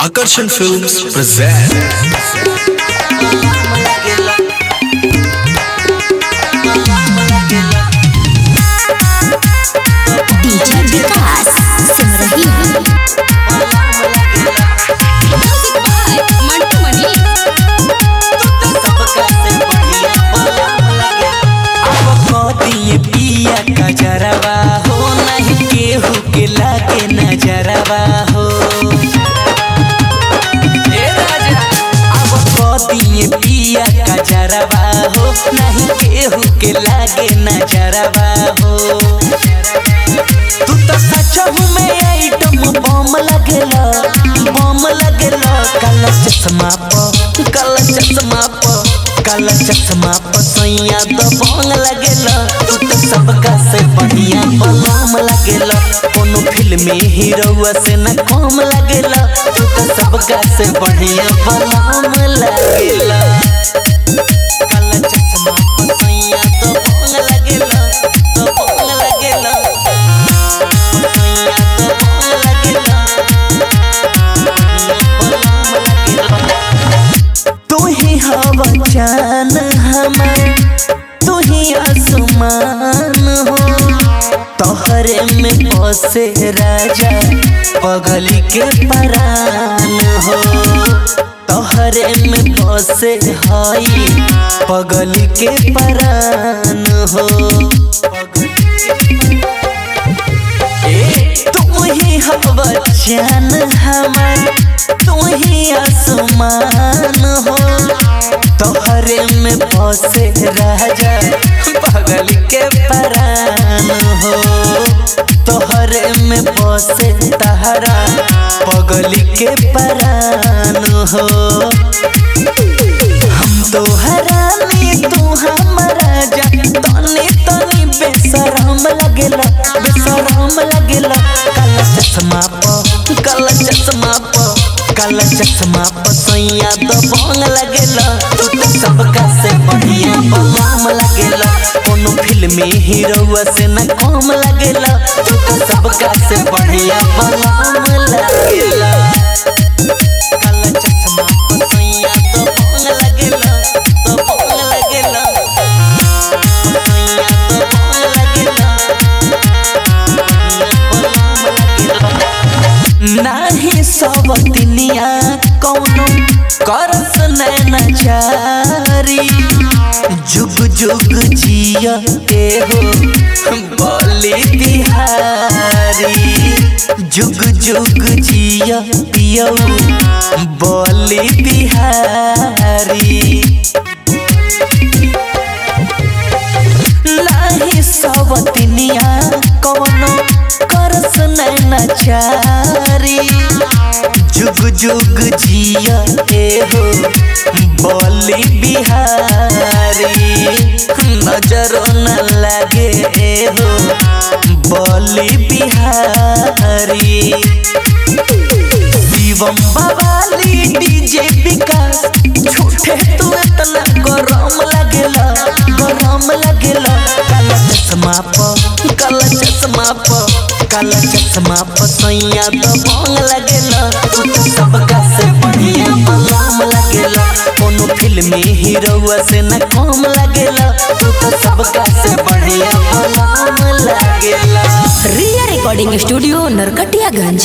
Akarshan Films present DJ विकास सुन रही है म्यूजिक बाय मंटू मनी। पिया का जरवा हो नहीं केहू के लागे नजरवा हो पिया का जरवा हो नहीं केहू के लागे नजरवा हो। तू तो सचहू में आइटम बम लगेला काला चश्मा प सैया दबंग लगेला। तू तो सबका से बढ़िया बलम लगेला कोनो फिल्मी हीरोआ से न कम लगेला। तू तो सबका से बढ़िया बलम लगेला काला चश्मा प सैया दबंग लगेला सैया दबंग लगेला तू ही हवा जान हमार तू ही आसमान हो तोहरे में बसे राजा पगली के परान हो। तोहरे में बसे हई पगली के परान हो। तू ही हवा जान हमार तू ही आसमान हो तोहरे में बसे राजा पगल के परान हो। तोहरे में बसे तहरा पगल के परान हो। हम तो हरानी तू हमारा जा तनी बेशरम लगेला काला चश्मा प सैया दबंग लगेला। तू तो सबका से बढ़िया बलम लगेला कोनो फिल्मी हीरोआ से न कम लगेला। तू तो सबका से बढ़िया बलम लगेला काला चश्मा प सैया दबंग लगेला सैया दबंग लगेला नाही सब दुनिया कौनो करस नैना चारी जुग जुग जिया के हो बोली बिहारी जुग जुग जिया पियो बोली बिहारी। नाही सब दुनिया कौनो करस नैना चारी जुग जुग जिया के हो बोली बिहारी। नजरो न लगे हो बोली बिहारी। शिवम बवाली डीजे विकास झूठे तू इतना गरम लगेला काला चश्मा प सैया दबंग लगेला। तू तो सबका से बढ़िया बलम लगेला कोनो फिल्मी हीरोआ से न कम लगेला। तू तो सबका से बढ़िया बलम लगेला। रिया रिकॉर्डिंग स्टूडियो नरकटियागंज।